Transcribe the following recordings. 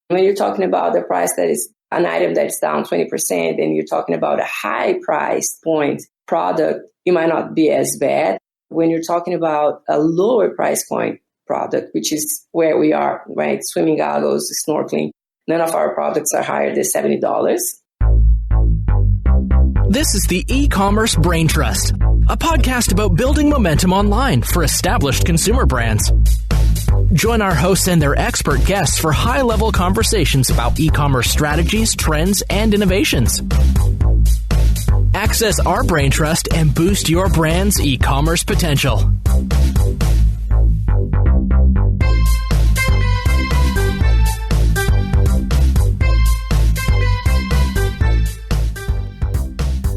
When you're talking about the price that is an item that's down 20% and you're talking about a high price point product, it might not be as bad. When you're talking about a lower price point product, which is where we are, right? Swimming goggles, snorkeling, none of our products are higher than $70. This is the E-Commerce Braintrust, a podcast about building momentum online for established consumer brands. Join our hosts and their expert guests for high-level conversations about e-commerce strategies, trends, and innovations. Access our Braintrust and boost your brand's e-commerce potential.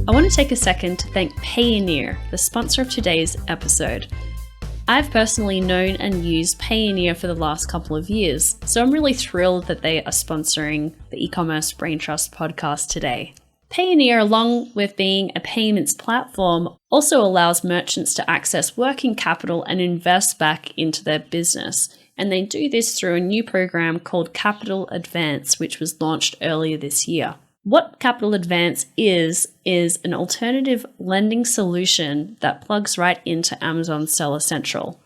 I want to take a second to thank Payoneer, the sponsor of today's episode. I've personally known and used Payoneer for the last couple of years, so I'm really thrilled that they are sponsoring the E-Commerce Braintrust podcast today. Payoneer, along with being a payments platform, also allows merchants to access working capital and invest back into their business. And they do this through a new program called Capital Advance, which was launched earlier this year. What Capital Advance is an alternative lending solution that plugs right into Amazon Seller Central.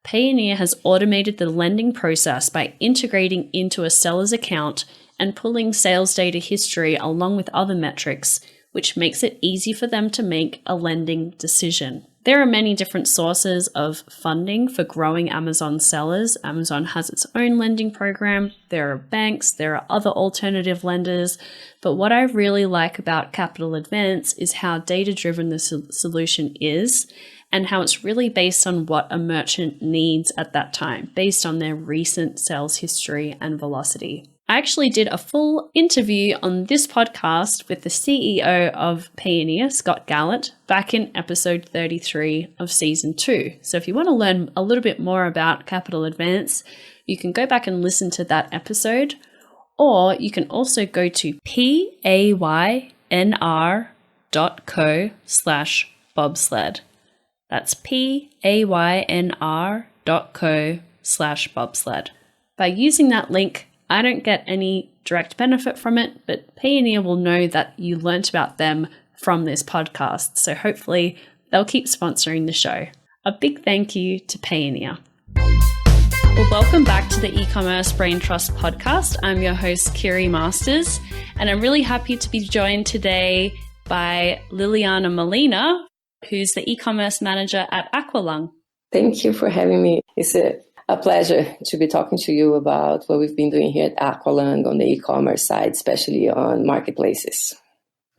Payoneer has automated the lending process by integrating into a seller's account and pulling sales data history along with other metrics, which makes it easy for them to make a lending decision. There are many different sources of funding for growing Amazon sellers. Amazon has its own lending program. There are banks, there are other alternative lenders. But what I really like about Capital Advance is how data-driven the solution is and how it's really based on what a merchant needs at that time, based on their recent sales history and velocity. I actually did a full interview on this podcast with the CEO of Payoneer, Scott Gallant, back in episode 33 of season 2. So if you want to learn a little bit more about Capital Advance, you can go back and listen to that episode, or you can also go to paynr.co/bobsled. That's paynr.co/bobsled. By using that link, I don't get any direct benefit from it, but Payoneer will know that you learnt about them from this podcast. So hopefully they'll keep sponsoring the show. A big thank you to Payoneer. Well, welcome back to the E-Commerce Braintrust podcast. I'm your host, Kiri Masters, and I'm really happy to be joined today by Liliana Molina, who's the e-commerce manager at Aqua. Thank you for having me. It's a pleasure to be talking to you about what we've been doing here at Aqua on the e-commerce side, especially on marketplaces.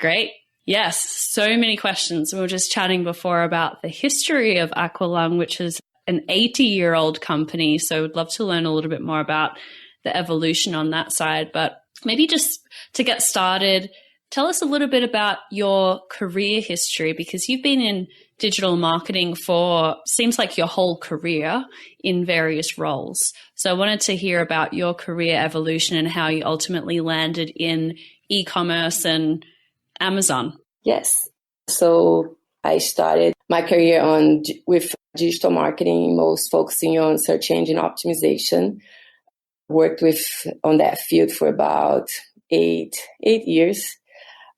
Great. Yes, so many questions. We were just chatting before about the history of Aqua, which is an 80-year-old company. So we'd love to learn a little bit more about the evolution on that side. But maybe just to get started, tell us a little bit about your career history, because you've been in digital marketing for, seems like your whole career in various roles. So I wanted to hear about your career evolution and how you ultimately landed in e-commerce and Amazon. Yes. So I started my career with digital marketing, most focusing on search engine optimization. Worked on that field for about eight years.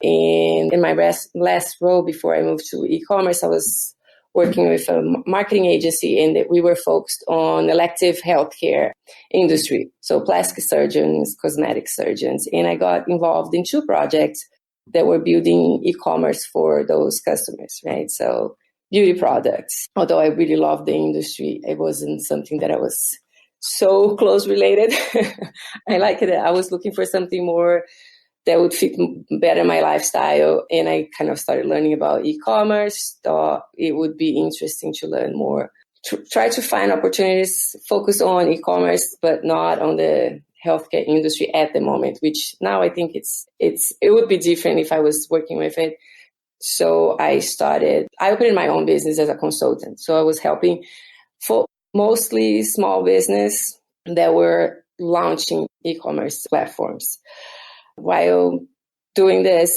And in my last role before I moved to e-commerce, I was working with a marketing agency, and we were focused on elective healthcare industry. So plastic surgeons, cosmetic surgeons. And I got involved in 2 projects that were building e-commerce for those customers, right? So beauty products. Although I really loved the industry, it wasn't something that I was so close related. I like it. I was looking for something more that would fit better my lifestyle. And I kind of started learning about e-commerce. Thought it would be interesting to learn more. Try to find opportunities, focus on e-commerce, but not on the healthcare industry at the moment, which now I think it would be different if I was working with it. So I opened my own business as a consultant. So I was helping for mostly small business that were launching e-commerce platforms. While doing the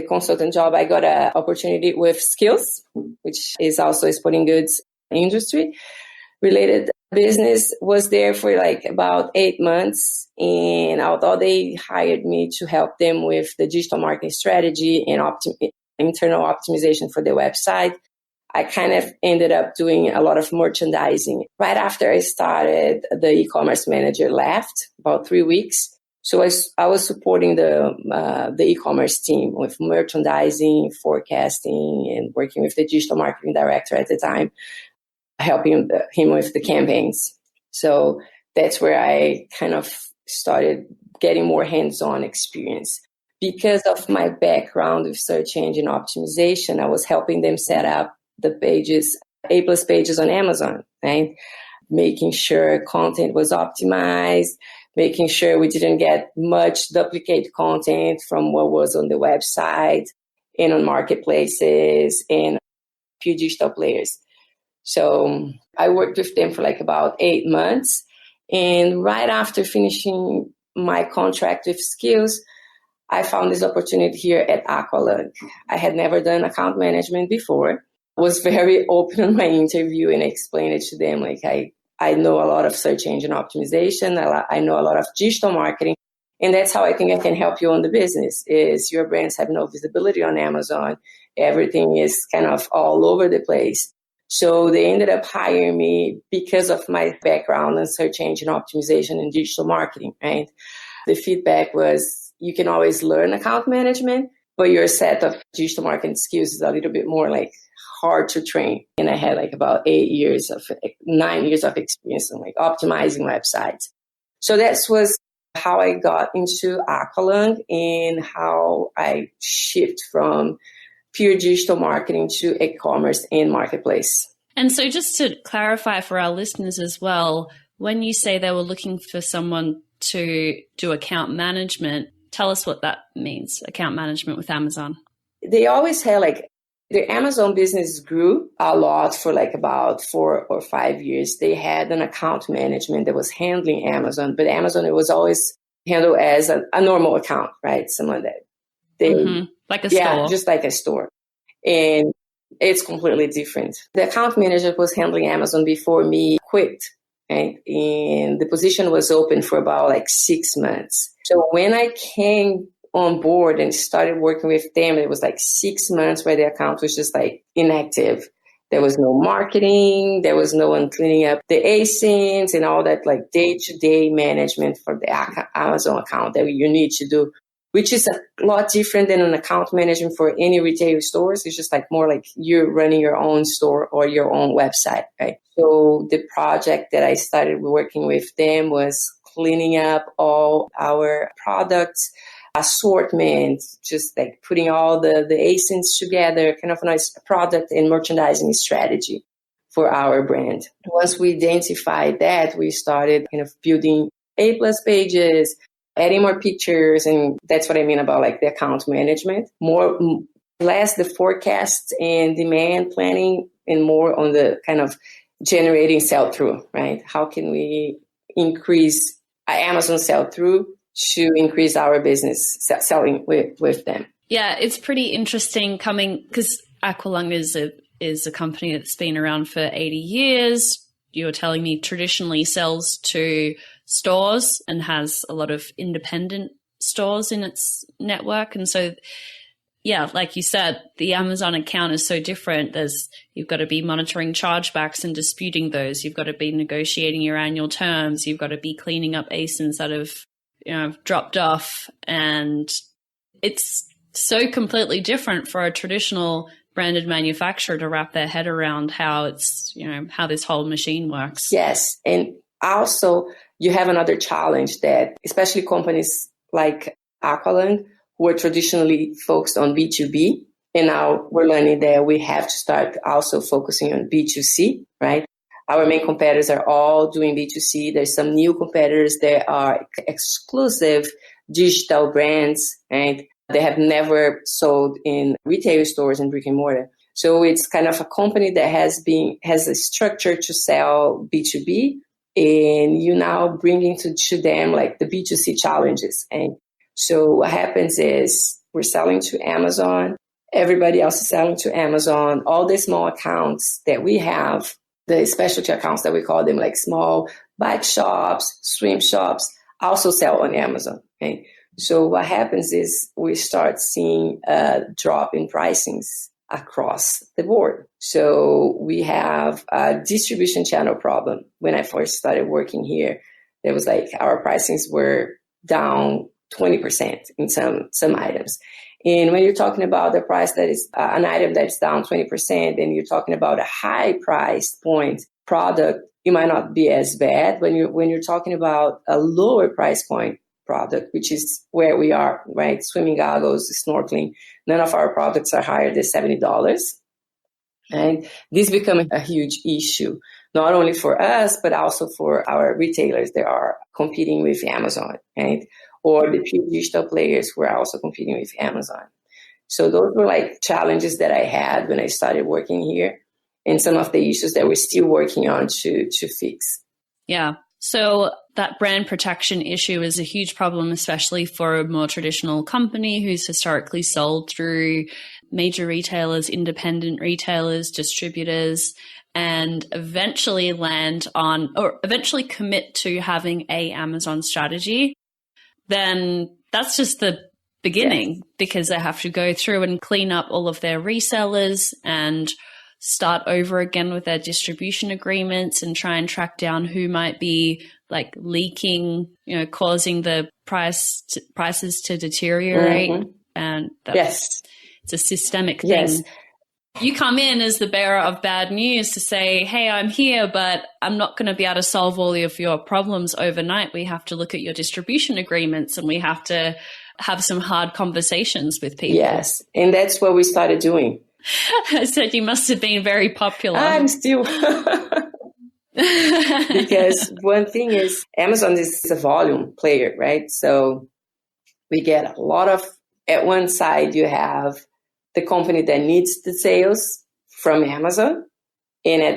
consultant job, I got an opportunity with Skills, which is also a sporting goods industry related Business was there for like about 8 months. And although they hired me to help them with the digital marketing strategy and internal optimization for the website, I kind of ended up doing a lot of merchandising. Right after I started, the e-commerce manager left, about 3 weeks. So I was supporting the e-commerce team with merchandising, forecasting, and working with the digital marketing director at the time, helping him with the campaigns. So that's where I kind of started getting more hands-on experience. Because of my background with search engine optimization, I was helping them set up the pages, A+ pages on Amazon, right? Making sure content was optimized, making sure we didn't get much duplicate content from what was on the website and on marketplaces and few digital players. So I worked with them for like about 8 months. And right after finishing my contract with Skills, I found this opportunity here at Aqua. I had never done account management before. Was very open in my interview and explained it to them. Like I know a lot of search engine optimization. I know a lot of digital marketing. And that's how I think I can help you on the business is your brands have no visibility on Amazon. Everything is kind of all over the place. So they ended up hiring me because of my background in search engine optimization and digital marketing, right? The feedback was you can always learn account management, but your set of digital marketing skills is a little bit more like hard to train. And I had like about 9 years of experience in like optimizing websites. So that was how I got into Aqua and how I shift from pure digital marketing to e-commerce and marketplace. And so just to clarify for our listeners as well, when you say they were looking for someone to do account management, tell us what that means, account management with Amazon. They always had like the Amazon business grew a lot for like about 4 or 5 years. They had an account management that was handling Amazon, but Amazon, it was always handled as a normal account, right? Someone that they, like a store. Just like a store. And it's completely different. The account manager was handling Amazon before me quit, right? And the position was open for about like 6 months. So when I came on board and started working with them, it was like 6 months where the account was just like inactive. There was no marketing. There was no one cleaning up the ASINs and all that like day-to-day management for the Amazon account that you need to do, which is a lot different than an account management for any retail stores. It's just like more like you're running your own store or your own website, right? So the project that I started working with them was cleaning up all our products, assortment, just like putting all the ASINs together, kind of a nice product and merchandising strategy for our brand. Once we identified that, we started kind of building A+ pages, adding more pictures, and that's what I mean about like the account management. Less the forecasts and demand planning and more on the kind of generating sell-through, right? How can we increase Amazon sell-through to increase our business selling with them? Yeah, it's pretty interesting coming because Aqua is a company that's been around for 80 years. You were telling me traditionally sells to stores and has a lot of independent stores in its network. And so, yeah, like you said, the Amazon account is so different. You've got to be monitoring chargebacks and disputing those. You've got to be negotiating your annual terms. You've got to be cleaning up ASINs that have dropped off. And it's so completely different for a traditional branded manufacturer to wrap their head around how how this whole machine works. Yes. And also you have another challenge that especially companies like Aqua, who are traditionally focused on B2B, and now we're learning that we have to start also focusing on B2C, right? Our main competitors are all doing B2C. There's some new competitors that are exclusive digital brands, right? They have never sold in retail stores and brick and mortar. So it's kind of a company that has a structure to sell B2B, and you now bringing to them like the B2C challenges. And so what happens is we're selling to Amazon. Everybody else is selling to Amazon. All the small accounts that we have, the specialty accounts that we call them, like small bike shops, swim shops, also sell on Amazon. Okay? So what happens is we start seeing a drop in pricings across the board. So we have a distribution channel problem. When I first started working here, there was like our pricings were down 20% in some items. And when you're talking about the price that is an item that's down 20%, and you're talking about a high price point product, it might not be as bad. When you're talking about a lower price point product, which is where we are, right? Swimming goggles, snorkeling, none of our products are higher than $70. And this becomes a huge issue, not only for us, but also for our retailers that are competing with Amazon, right? Or the pure digital players who are also competing with Amazon. So those were like challenges that I had when I started working here, and some of the issues that we're still working on to fix. Yeah. So that brand protection issue is a huge problem, especially for a more traditional company who's historically sold through major retailers, independent retailers, distributors, and eventually eventually commit to having a Amazon strategy. Then that's just the beginning, because they have to go through and clean up all of their resellers and start over again with their distribution agreements and try and track down who might be like leaking, causing the prices to deteriorate. Mm-hmm. And it's a systemic thing. Yes. You come in as the bearer of bad news to say, hey, I'm here, but I'm not going to be able to solve all of your problems overnight. We have to look at your distribution agreements, and we have to have some hard conversations with people. Yes. And that's what we started doing. I said you must have been very popular. I'm still. Because one thing is Amazon is a volume player, right? So we get a lot of, at one side you have the company that needs the sales from Amazon, and at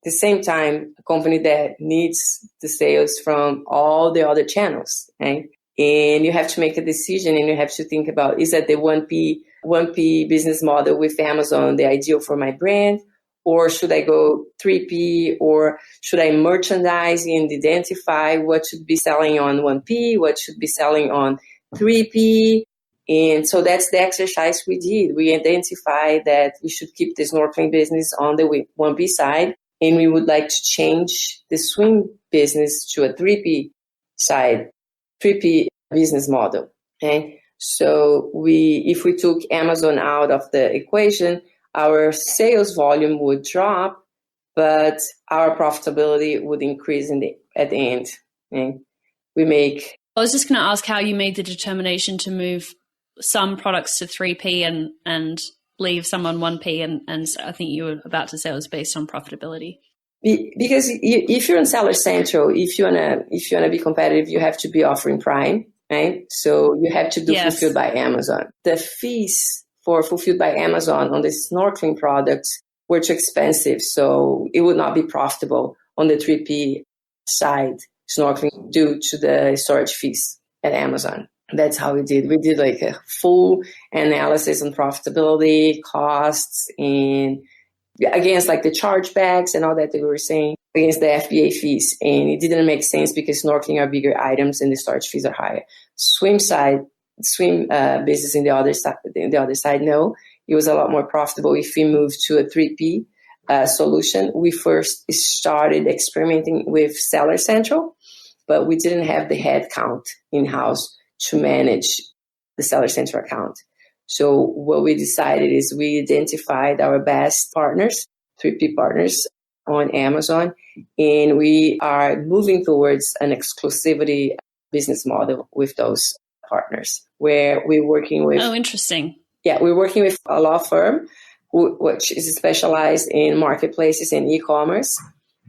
the same time, a company that needs the sales from all the other channels, right? And you have to make a decision, and you have to think about, is that the 1P business model with Amazon the ideal for my brand? Or should I go 3P? Or should I merchandise and identify what should be selling on 1P, what should be selling on 3P? And so that's the exercise we did. We identified that we should keep the snorkeling business on the 1P side, and we would like to change the swim business to a 3P side, 3P business model. Okay? So if we took Amazon out of the equation, our sales volume would drop, but our profitability would increase at the end. Okay? I was just going to ask how you made the determination to move some products to 3P and leave some on 1P, and I think you were about to say it was based on profitability. Because if you're on Seller Central, if you wanna be competitive, you have to be offering Prime, right? So you have to do Fulfilled by Amazon. The fees for Fulfilled by Amazon on the snorkeling products were too expensive, so it would not be profitable on the 3P side snorkeling due to the storage fees at Amazon. That's how we did. We did like a full analysis on profitability, costs, and against like the chargebacks and all that we were saying, against the FBA fees. And it didn't make sense because snorkeling are bigger items and the storage fees are higher. Swim business in the other side, no. It was a lot more profitable if we moved to a 3P solution. We first started experimenting with Seller Central, but we didn't have the head count in-house to manage the Seller Central account. So what we decided is we identified our best partners, 3P partners on Amazon, and we are moving towards an exclusivity business model with those partners, where we're working with... Oh, interesting. Yeah, we're working with a law firm which is specialized in marketplaces and e-commerce,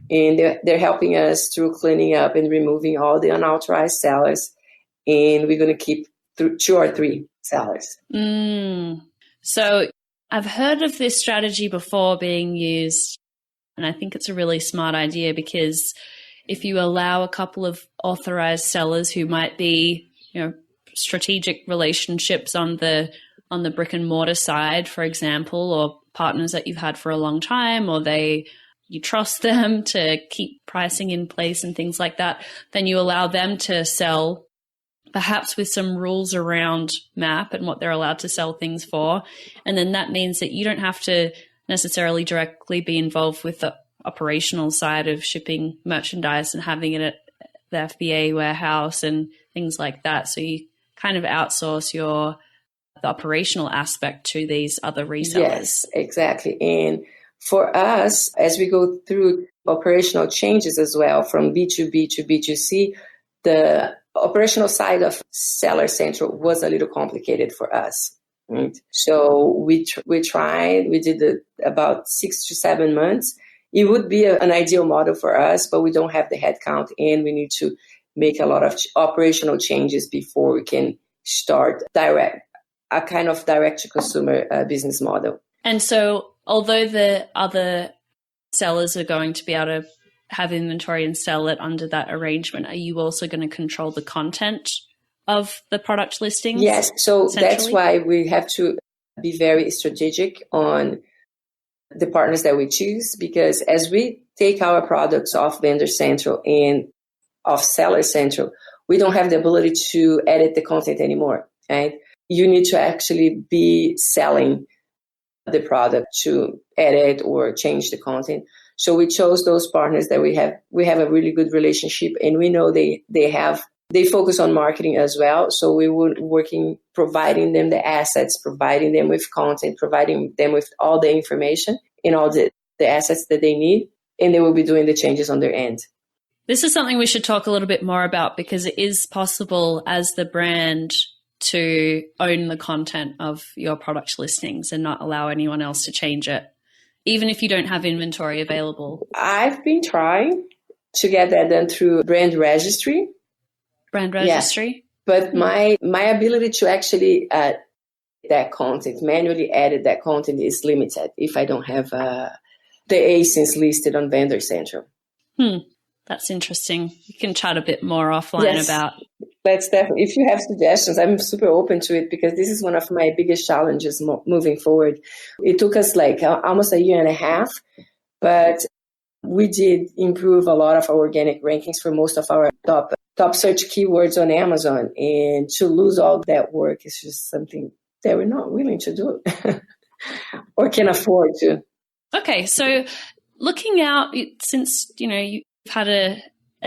and they're helping us through cleaning up and removing all the unauthorized sellers, and we're going to keep 2 or 3 sellers. So I've heard of this strategy before being used, and I think it's a really smart idea, because if you allow a couple of authorized sellers who might be, strategic relationships on the brick and mortar side, for example, or partners that you've had for a long time, or they you trust them to keep pricing in place and things like that, then you allow them to sell perhaps with some rules around MAP and what they're allowed to sell things for. And then that means that you don't have to necessarily directly be involved with the operational side of shipping merchandise and having it at the FBA warehouse and things like that. So you kind of outsource the operational aspect to these other resellers. Yes, exactly. And for us, as we go through operational changes as well, from B2B to B2C, the operational side of Seller Central was a little complicated for us. Right? So we tried, we did about 6 to 7 months. It would be an ideal model for us, but we don't have the headcount and we need to make a lot of operational changes before we can start a kind of direct to consumer business model. And so although the other sellers are going to be able to have inventory and sell it under that arrangement, are you also going to control the content of the product listings? Yes, so that's why we have to be very strategic on the partners that we choose, because as we take our products off Vendor Central and off Seller Central, we don't have the ability to edit the content anymore, right? You need to actually be selling the product to edit or change the content. So we chose those partners that we have a really good relationship, and we know they focus on marketing as well. So we were providing them the assets, providing them with content, providing them with all the information and all the assets that they need, and they will be doing the changes on their end. This is something we should talk a little bit more about, because it is possible as the brand to own the content of your product listings and not allow anyone else to change it, even if you don't have inventory available. I've been trying to get that done through brand registry. Brand registry? Yeah. But my ability to actually add that content, manually edit that content, is limited if I don't have the ASINs listed on Vendor Central. That's interesting. You can chat a bit more offline about. That's definitely, if you have suggestions, I'm super open to it, because this is one of my biggest challenges moving forward. It took us like almost a year and a half, but we did improve a lot of our organic rankings for most of our top search keywords on Amazon. And to lose all that work is just something that we're not willing to do or can afford to. Okay, so looking out, since you've had a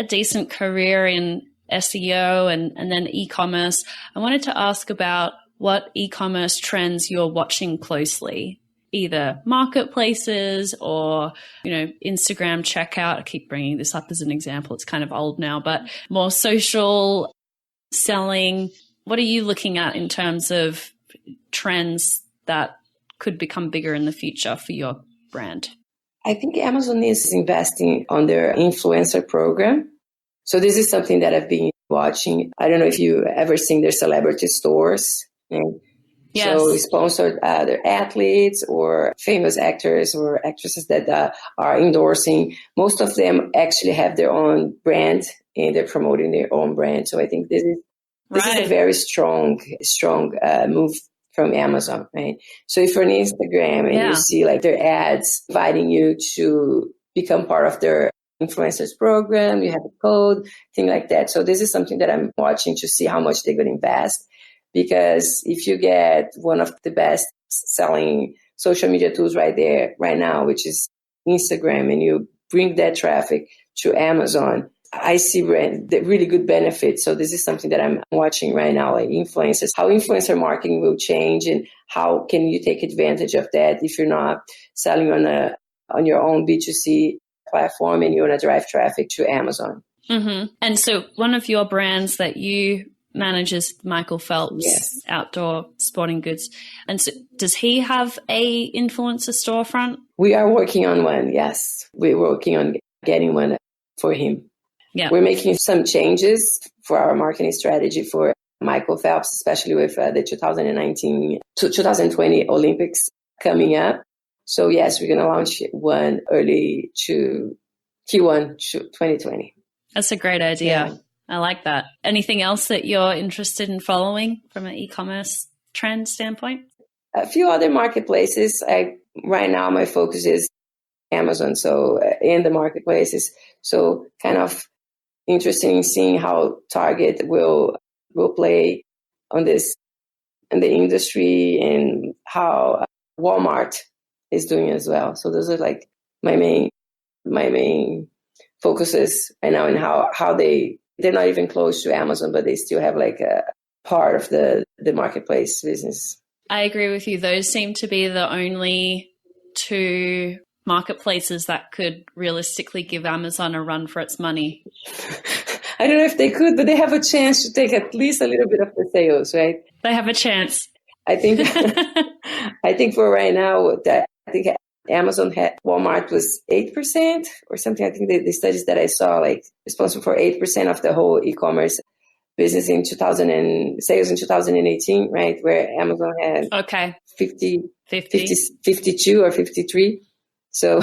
decent career in SEO and then e-commerce, I wanted to ask about what e-commerce trends you're watching closely, either marketplaces or, Instagram checkout. I keep bringing this up as an example. It's kind of old now, but more social selling. What are you looking at in terms of trends that could become bigger in the future for your brand? I think Amazon is investing on their influencer program. So this is something that I've been watching. I don't know if you ever seen their celebrity stores. Yes. So sponsored their athletes or famous actors or actresses that are endorsing. Most of them actually have their own brand and they're promoting their own brand. So I think this is a very strong move from Amazon, right? So if you're on Instagram and you see like their ads inviting you to become part of their influencers program, you have a code, thing like that. So this is something that I'm watching to see how much they're going to invest. Because if you get one of the best selling social media tools right now, which is Instagram, and you bring that traffic to Amazon, I see the really good benefits. So this is something that I'm watching right now, like influencers, how influencer marketing will change and how can you take advantage of that if you're not selling on your own B2C platform and you want to drive traffic to Amazon. Mm-hmm. And so one of your brands that you manage is Michael Phelps, Outdoor Sporting Goods. And so does he have a influencer storefront? We are working on one, yes. We're working on getting one for him. Yeah. We're making some changes for our marketing strategy for Michael Phelps, especially with the 2020 Olympics coming up. So yes, we're going to launch one early to Q1 2020. That's a great idea. Yeah. I like that. Anything else that you're interested in following from an e-commerce trend standpoint? A few other marketplaces. Right now, my focus is Amazon. So in the marketplaces, so kind of interesting seeing how Target will play on this in the industry and how Walmart is doing as well. So those are like my main focuses right now, and how they're not even close to Amazon, but they still have like a part of the marketplace business. I agree with you. Those seem to be the only two marketplaces that could realistically give Amazon a run for its money. I don't know if they could, but they have a chance to take at least a little bit of the sales, right? They have a chance. I think I think for right now, that I think Amazon Walmart was 8% or something. I think the studies that I saw, like, responsible for 8% of the whole e-commerce business in sales in 2018, right? Where Amazon had 52 or 53. So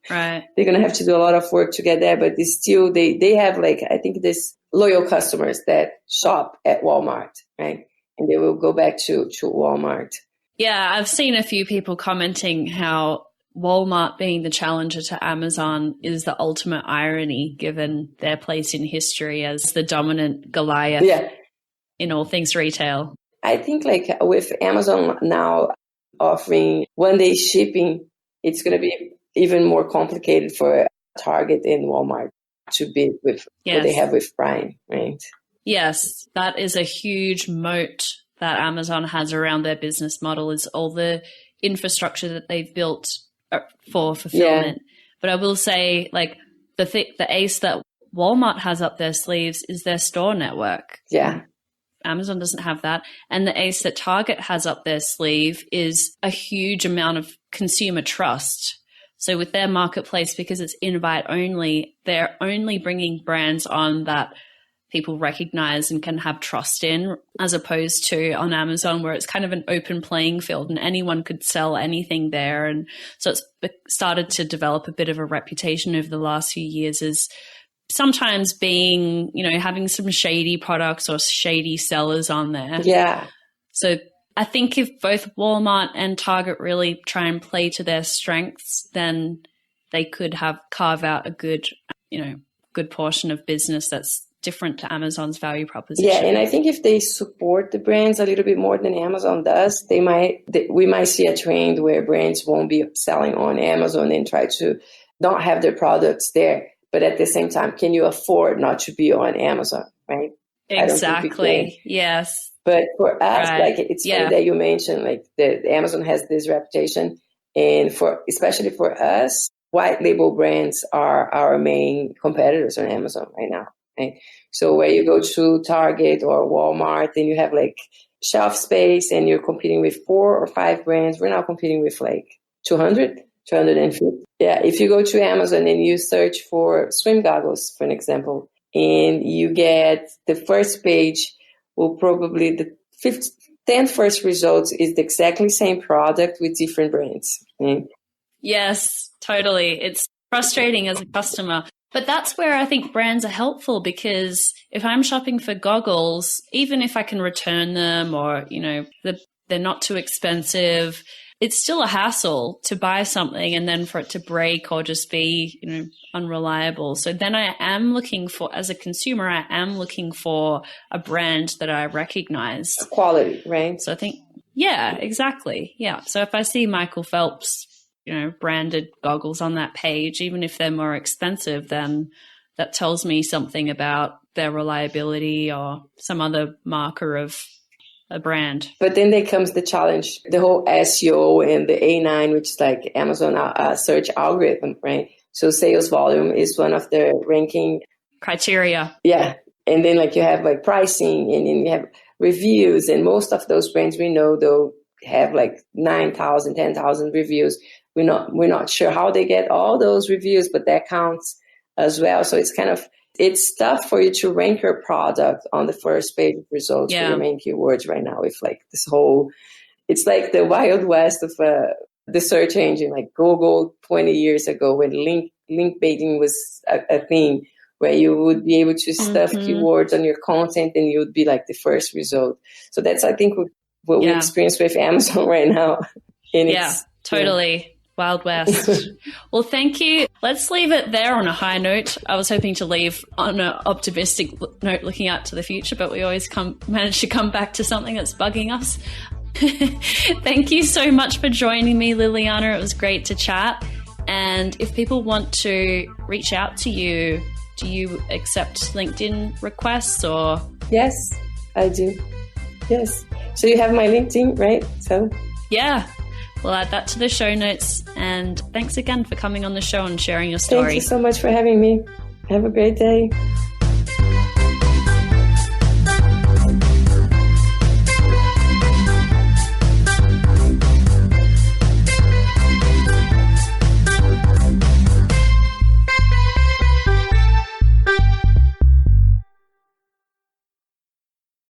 right. They're going to have to do a lot of work to get there, but it's still, they have like, I think this loyal customers that shop at Walmart, right? And they will go back to Walmart. Yeah, I've seen a few people commenting how Walmart being the challenger to Amazon is the ultimate irony, given their place in history as the dominant Goliath in all things retail. I think like with Amazon now offering one-day shipping, it's going to be even more complicated for Target and Walmart to bid with what they have with Prime, right? Yes, that is a huge moat that Amazon has around their business model, is all the infrastructure that they've built for fulfillment. Yeah. But I will say, like, the ace that Walmart has up their sleeves is their store network. Yeah. Amazon doesn't have that. And the ace that Target has up their sleeve is a huge amount of consumer trust. So with their marketplace, because it's invite only, they're only bringing brands on that people recognize and can have trust in, as opposed to on Amazon, where it's kind of an open playing field and anyone could sell anything there. And so it's started to develop a bit of a reputation over the last few years as sometimes being, having some shady products or shady sellers on there. Yeah. So I think if both Walmart and Target really try and play to their strengths, then they could carve out a good portion of business that's different to Amazon's value proposition. Yeah, and I think if they support the brands a little bit more than Amazon does, we might see a trend where brands won't be selling on Amazon and try to not have their products there. But at the same time, can you afford not to be on Amazon, right? Exactly. Yes. But for us, like, it's funny that you mentioned, like, the Amazon has this reputation, and especially for us, white label brands are our main competitors on Amazon right now. Right? So where you go to Target or Walmart, and you have like shelf space, and you're competing with 4 or 5 brands. We're now competing with like 200, 250. Yeah, if you go to Amazon and you search for swim goggles, for an example, and you get the first page, will probably the 10 first results is the exactly same product with different brands. Right? Yes, totally. It's frustrating as a customer. But that's where I think brands are helpful, because if I'm shopping for goggles, even if I can return them or, they're not too expensive, it's still a hassle to buy something and then for it to break or just be, unreliable. So then I am looking for, as a consumer, I am looking for a brand that I recognize. Quality, right? So I think, yeah, exactly. Yeah. So if I see Michael Phelps, branded goggles on that page, even if they're more expensive, then that tells me something about their reliability or some other marker of a brand. But then there comes the challenge, the whole SEO and the A9, which is like Amazon search algorithm, right? So sales volume is one of the ranking criteria. Yeah. And then like you have like pricing, and then you have reviews, and most of those brands we know they'll have like 9,000, 10,000 reviews. We're not sure how they get all those reviews, but that counts as well. So it's tough for you to rank your product on the first page of results for your main keywords right now. With like this whole, it's like the Wild West of the search engine, like Google 20 years ago, when link baiting was a thing, where you would be able to stuff keywords on your content and you would be like the first result. So that's, I think, what we experience with Amazon right now. And totally. Wild West. Well, thank you. Let's leave it there on a high note. I was hoping to leave on an optimistic note looking out to the future, but we always manage to come back to something that's bugging us. Thank you so much for joining me, Liliana. It was great to chat. And if people want to reach out to you, do you accept LinkedIn requests or? Yes, I do. Yes. So you have my LinkedIn, right? So yeah. We'll add that to the show notes. And thanks again for coming on the show and sharing your story. Thank you so much for having me. Have a great day.